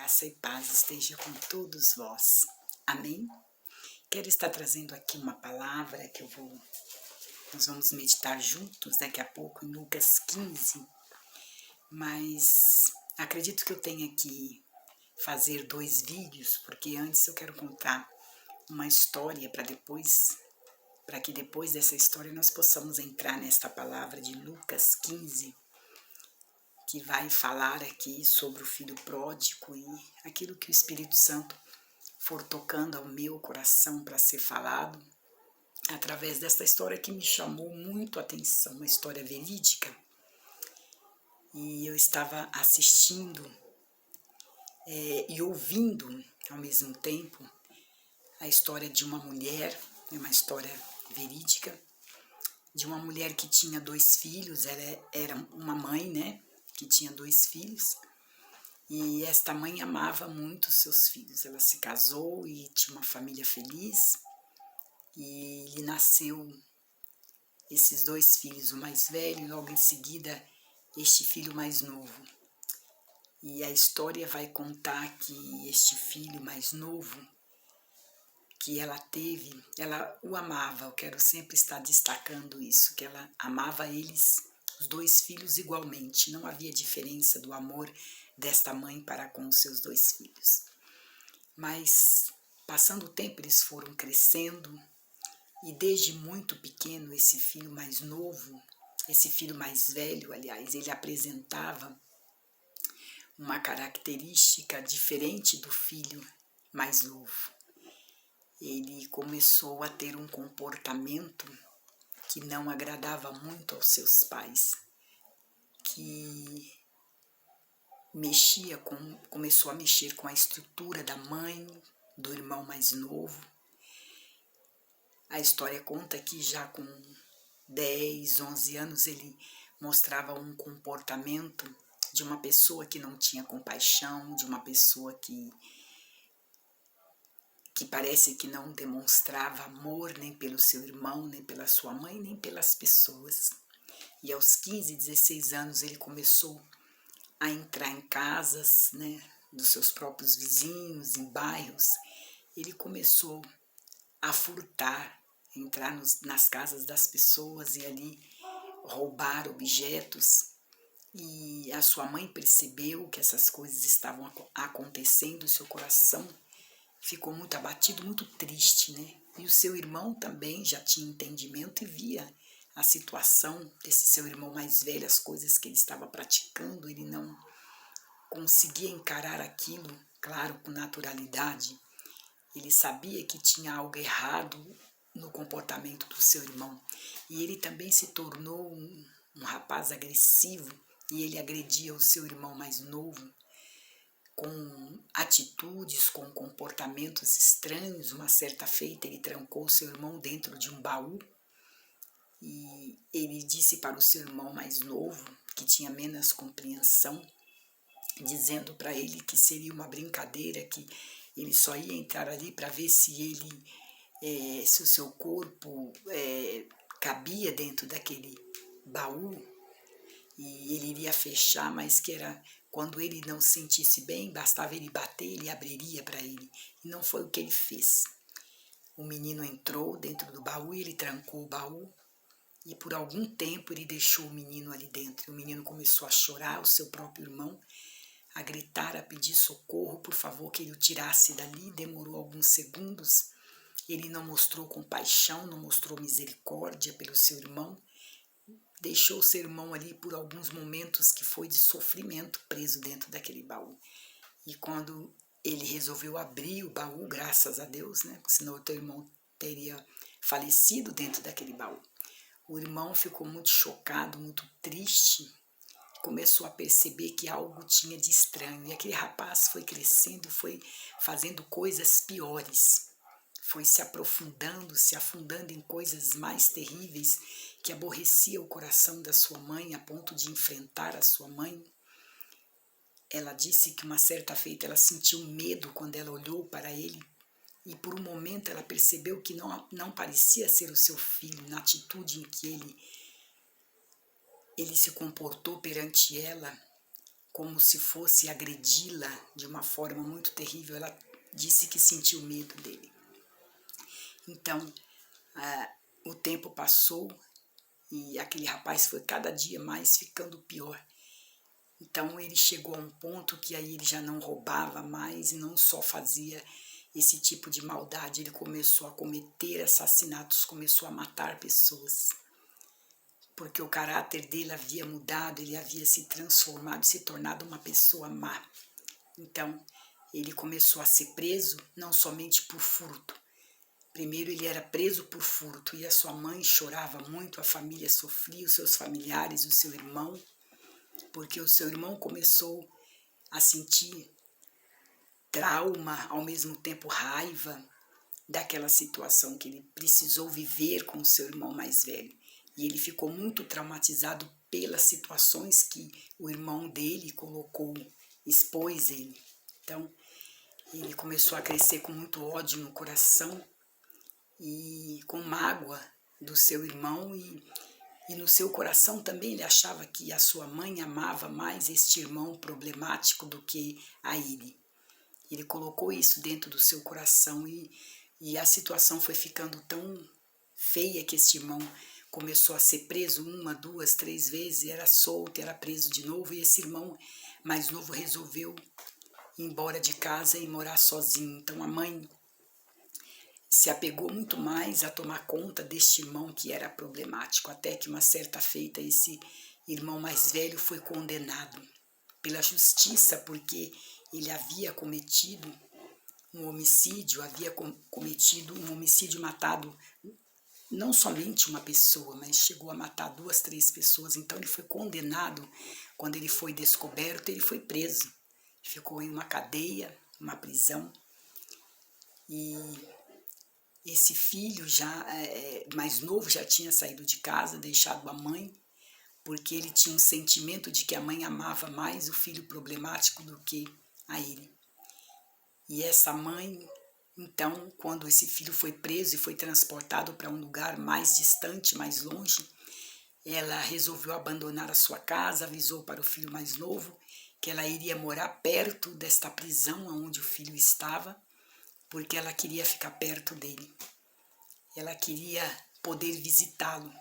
Graça e paz esteja com todos vós. Amém? Quero estar trazendo aqui uma palavra que nós vamos meditar juntos daqui a pouco em Lucas 15, mas acredito que eu tenha que fazer 2 vídeos, porque antes eu quero contar uma história para que depois dessa história nós possamos entrar nesta palavra de Lucas 15, que vai falar aqui sobre o filho pródigo e aquilo que o Espírito Santo for tocando ao meu coração para ser falado, através desta história que me chamou muito a atenção, uma história verídica. E eu estava assistindo e ouvindo ao mesmo tempo a história de uma mulher, uma história verídica, de uma mulher que tinha 2 filhos, ela era uma mãe, né, que tinha 2 filhos, e esta mãe amava muito seus filhos. Ela se casou e tinha uma família feliz, e lhe nasceu esses 2 filhos, o mais velho e logo em seguida este filho mais novo. E a história vai contar que este filho mais novo que ela teve, ela o amava. Eu quero sempre estar destacando isso, que ela amava eles, os 2 filhos, igualmente. Não havia diferença do amor desta mãe para com os seus 2 filhos. Mas, passando o tempo, eles foram crescendo, e desde muito pequeno, esse filho mais novo, esse filho mais velho, aliás, ele apresentava uma característica diferente do filho mais novo. Ele começou a ter um comportamento que não agradava muito aos seus pais, que começou a mexer com a estrutura da mãe, do irmão mais novo. A história conta que já com 10, 11 anos ele mostrava um comportamento de uma pessoa que não tinha compaixão, de uma pessoa que parece que não demonstrava amor nem pelo seu irmão, nem pela sua mãe, nem pelas pessoas. E aos 15, 16 anos ele começou a entrar em casas, né, dos seus próprios vizinhos, em bairros. Ele começou a furtar, entrar nas casas das pessoas e ali roubar objetos. E a sua mãe percebeu que essas coisas estavam acontecendo, e seu coração ficou muito abatido, muito triste, né? E o seu irmão também já tinha entendimento e via a situação desse seu irmão mais velho, as coisas que ele estava praticando. Ele não conseguia encarar aquilo, claro, com naturalidade. Ele sabia que tinha algo errado no comportamento do seu irmão. E ele também se tornou um rapaz agressivo, e ele agredia o seu irmão mais novo com atitudes, com comportamentos estranhos. Uma certa feita ele trancou seu irmão dentro de um baú e ele disse para o seu irmão mais novo, que tinha menos compreensão, dizendo para ele que seria uma brincadeira, que ele só ia entrar ali para ver se o seu corpo cabia dentro daquele baú, e ele iria fechar, mas que era quando ele não se sentisse bem, bastava ele bater, ele abriria para ele. E não foi o que ele fez. O menino entrou dentro do baú e ele trancou o baú, e por algum tempo ele deixou o menino ali dentro. O menino começou a chorar, o seu próprio irmão, a gritar, a pedir socorro, por favor, que ele o tirasse dali. Demorou alguns segundos. Ele não mostrou compaixão, não mostrou misericórdia pelo seu irmão. Deixou o seu irmão ali por alguns momentos que foi de sofrimento, preso dentro daquele baú. E quando ele resolveu abrir o baú, graças a Deus, né? Porque senão o teu irmão teria falecido dentro daquele baú. O irmão ficou muito chocado, muito triste, começou a perceber que algo tinha de estranho. E aquele rapaz foi crescendo, foi fazendo coisas piores. Foi se aprofundando, se afundando em coisas mais terríveis, que aborrecia o coração da sua mãe a ponto de enfrentar a sua mãe. Ela disse que uma certa feita ela sentiu medo quando ela olhou para ele, e por um momento ela percebeu que não parecia ser o seu filho, na atitude em que ele se comportou perante ela, como se fosse agredi-la de uma forma muito terrível. Ela disse que sentiu medo dele. Então, o tempo passou e aquele rapaz foi cada dia mais ficando pior. Então ele chegou a um ponto que aí ele já não roubava mais e não só fazia esse tipo de maldade, ele começou a cometer assassinatos, começou a matar pessoas, porque o caráter dele havia mudado, ele havia se transformado, se tornado uma pessoa má. Então ele começou a ser preso não somente por furto. Primeiro ele era preso por furto e a sua mãe chorava muito, a família sofria, os seus familiares, o seu irmão, porque o seu irmão começou a sentir trauma, ao mesmo tempo raiva daquela situação que ele precisou viver com o seu irmão mais velho. E ele ficou muito traumatizado pelas situações que o irmão dele colocou, expôs ele. Então, ele começou a crescer com muito ódio no coração e com mágoa do seu irmão e no seu coração também ele achava que a sua mãe amava mais este irmão problemático do que a ele. Ele colocou isso dentro do seu coração e a situação foi ficando tão feia que este irmão começou a ser preso 1, 2, 3 vezes, era solto, era preso de novo, e esse irmão mais novo resolveu ir embora de casa e morar sozinho. Então a mãe se apegou muito mais a tomar conta deste irmão que era problemático, até que uma certa feita esse irmão mais velho foi condenado pela justiça, porque ele havia cometido um homicídio, matado não somente uma pessoa, mas chegou a matar 2, 3 pessoas. Então ele foi condenado. Quando ele foi descoberto, ele foi preso, ficou em uma cadeia, uma prisão, e esse filho já mais novo já tinha saído de casa, deixado a mãe, porque ele tinha um sentimento de que a mãe amava mais o filho problemático do que a ele. E essa mãe, então, quando esse filho foi preso e foi transportado para um lugar mais distante, mais longe, ela resolveu abandonar a sua casa, avisou para o filho mais novo que ela iria morar perto desta prisão onde o filho estava, porque ela queria ficar perto dele. Ela queria poder visitá-lo.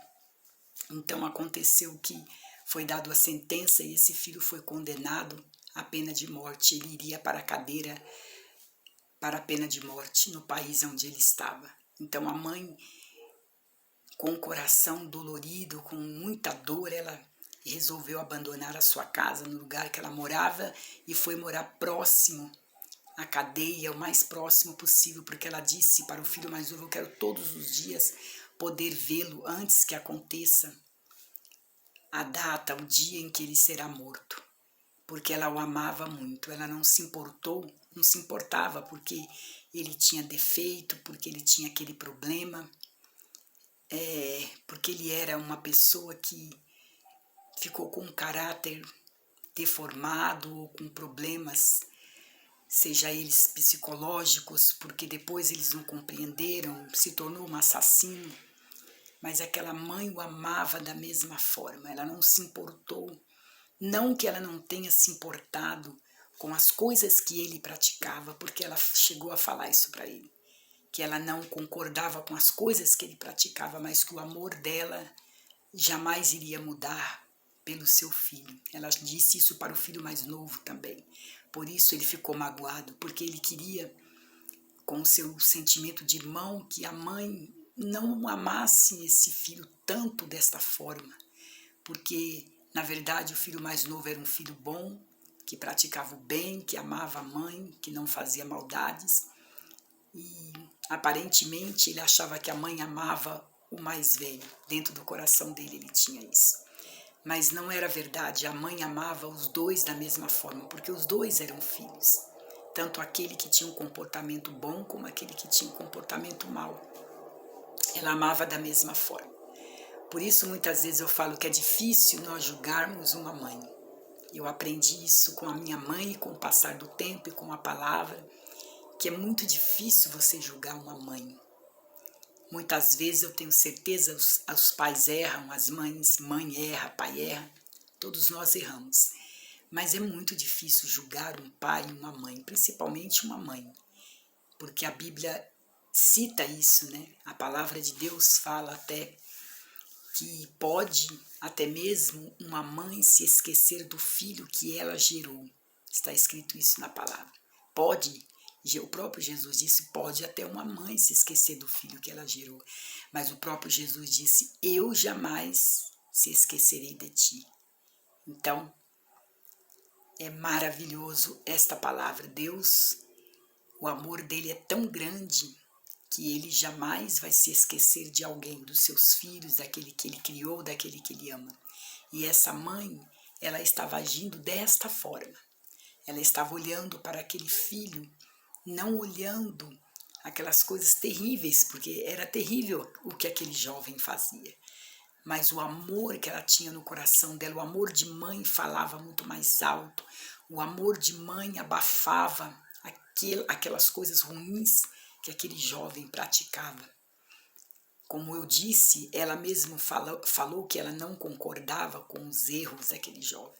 Então aconteceu que foi dada a sentença e esse filho foi condenado à pena de morte. Ele iria para a cadeira para a pena de morte no país onde ele estava. Então a mãe, com o coração dolorido, com muita dor, ela resolveu abandonar a sua casa no lugar que ela morava e foi morar próximo à cadeia, o mais próximo possível, porque ela disse para o filho mais novo: eu quero todos os dias poder vê-lo antes que aconteça a data, o dia em que ele será morto, porque ela o amava muito. Ela não se importava porque ele tinha defeito, porque ele tinha aquele problema, porque ele era uma pessoa que ficou com um caráter deformado ou com problemas, seja eles psicológicos, porque depois eles não compreenderam, se tornou um assassino. Mas aquela mãe o amava da mesma forma, ela não se importou. Não que ela não tenha se importado com as coisas que ele praticava, porque ela chegou a falar isso para ele, que ela não concordava com as coisas que ele praticava, mas que o amor dela jamais iria mudar pelo seu filho. Ela disse isso para o filho mais novo também. Por isso ele ficou magoado, porque ele queria, com o seu sentimento de irmão, que a mãe não amasse esse filho tanto desta forma, porque na verdade o filho mais novo era um filho bom, que praticava o bem, que amava a mãe, que não fazia maldades, e aparentemente ele achava que a mãe amava o mais velho. Dentro do coração dele ele tinha isso. Mas não era verdade, a mãe amava os dois da mesma forma, porque os dois eram filhos, tanto aquele que tinha um comportamento bom como aquele que tinha um comportamento mau. Ela amava da mesma forma. Por isso muitas vezes eu falo que é difícil nós julgarmos uma mãe. Eu aprendi isso com a minha mãe, com o passar do tempo e com a palavra, que é muito difícil você julgar uma mãe. Muitas vezes eu tenho certeza os pais erram, as mães, mãe erra, pai erra, todos nós erramos. Mas é muito difícil julgar um pai e uma mãe, principalmente uma mãe, porque a Bíblia cita isso, né? A palavra de Deus fala até que pode até mesmo uma mãe se esquecer do filho que ela gerou. Está escrito isso na palavra. Pode, o próprio Jesus disse, pode até uma mãe se esquecer do filho que ela gerou. Mas o próprio Jesus disse, eu jamais se esquecerei de ti. Então, é maravilhoso esta palavra. Deus, o amor dele é tão grande que ele jamais vai se esquecer de alguém, dos seus filhos, daquele que ele criou, daquele que ele ama. E essa mãe, ela estava agindo desta forma. Ela estava olhando para aquele filho, não olhando aquelas coisas terríveis, porque era terrível o que aquele jovem fazia. Mas o amor que ela tinha no coração dela, o amor de mãe falava muito mais alto, o amor de mãe abafava aquelas coisas ruins que aquele jovem praticava. Como eu disse, ela mesma falou que ela não concordava com os erros daquele jovem,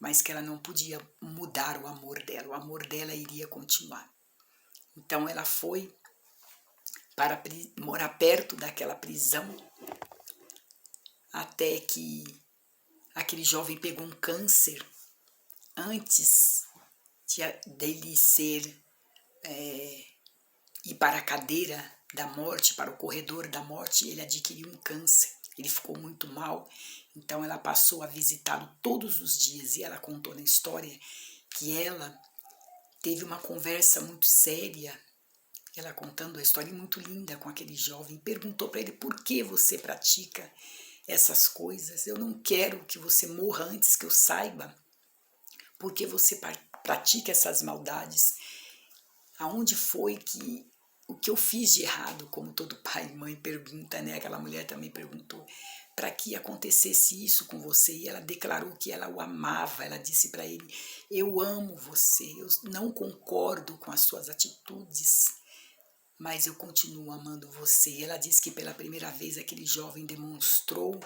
mas que ela não podia mudar o amor dela iria continuar. Então ela foi para morar perto daquela prisão, até que aquele jovem pegou um câncer. Antes dele ir para a cadeira da morte, para o corredor da morte, ele adquiriu um câncer. Ele ficou muito mal, então ela passou a visitá-lo todos os dias. E ela contou na história que ela teve uma conversa muito séria, ela contando a história muito linda com aquele jovem, perguntou para ele: por que você pratica essas coisas? Eu não quero que você morra antes que eu saiba por que você pratica essas maldades. Aonde foi o que eu fiz de errado? Como todo pai e mãe pergunta, né? Aquela mulher também perguntou, para que acontecesse isso com você? E ela declarou que ela o amava. Ela disse para ele: eu amo você, eu não concordo com as suas atitudes, mas eu continuo amando você. E ela disse que pela primeira vez aquele jovem demonstrou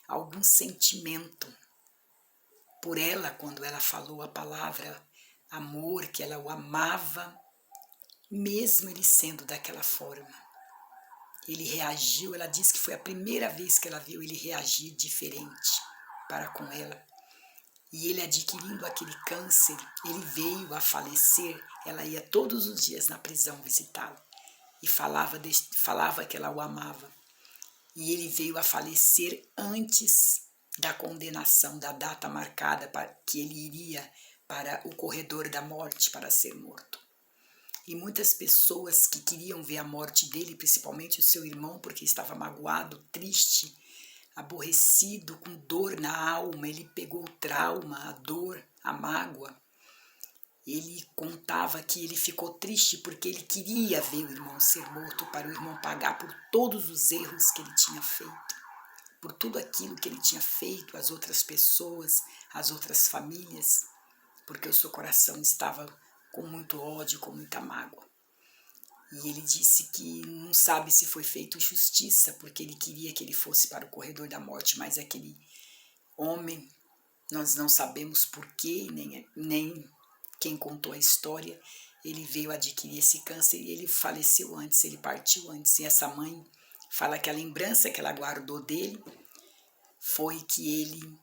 algum sentimento por ela quando ela falou a palavra amor, que ela o amava, mesmo ele sendo daquela forma. Ele reagiu, ela disse que foi a primeira vez que ela viu ele reagir diferente para com ela. E ele adquirindo aquele câncer, ele veio a falecer. Ela ia todos os dias na prisão visitá-lo e falava que ela o amava. E ele veio a falecer antes da condenação, da data marcada para que ele iria para o corredor da morte para ser morto. E muitas pessoas que queriam ver a morte dele, principalmente o seu irmão, porque estava magoado, triste, aborrecido, com dor na alma, ele pegou o trauma, a dor, a mágoa. Ele contava que ele ficou triste porque ele queria ver o irmão ser morto, para o irmão pagar por todos os erros que ele tinha feito, por tudo aquilo que ele tinha feito às outras pessoas, às outras famílias, porque o seu coração estava com muito ódio, com muita mágoa. E ele disse que não sabe se foi feito justiça, porque ele queria que ele fosse para o corredor da morte, mas aquele homem, nós não sabemos porquê, nem quem contou a história, ele veio adquirir esse câncer e ele faleceu antes, ele partiu antes. E essa mãe fala que a lembrança que ela guardou dele foi que ele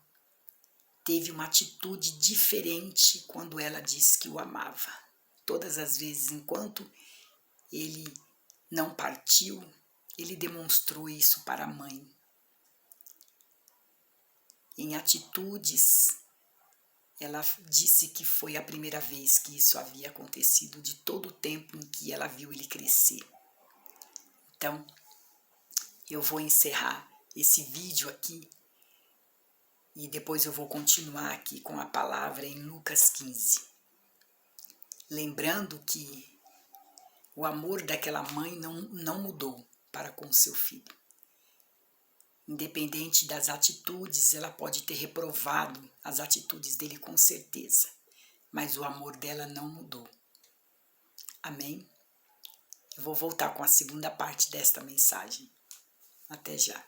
teve uma atitude diferente quando ela disse que o amava. Todas as vezes, enquanto ele não partiu, ele demonstrou isso para a mãe. Em atitudes, ela disse que foi a primeira vez que isso havia acontecido, de todo o tempo em que ela viu ele crescer. Então, eu vou encerrar esse vídeo aqui e depois eu vou continuar aqui com a palavra em Lucas 15. Lembrando que o amor daquela mãe não mudou para com seu filho. Independente das atitudes, ela pode ter reprovado as atitudes dele com certeza, mas o amor dela não mudou. Amém? Eu vou voltar com a segunda parte desta mensagem. Até já.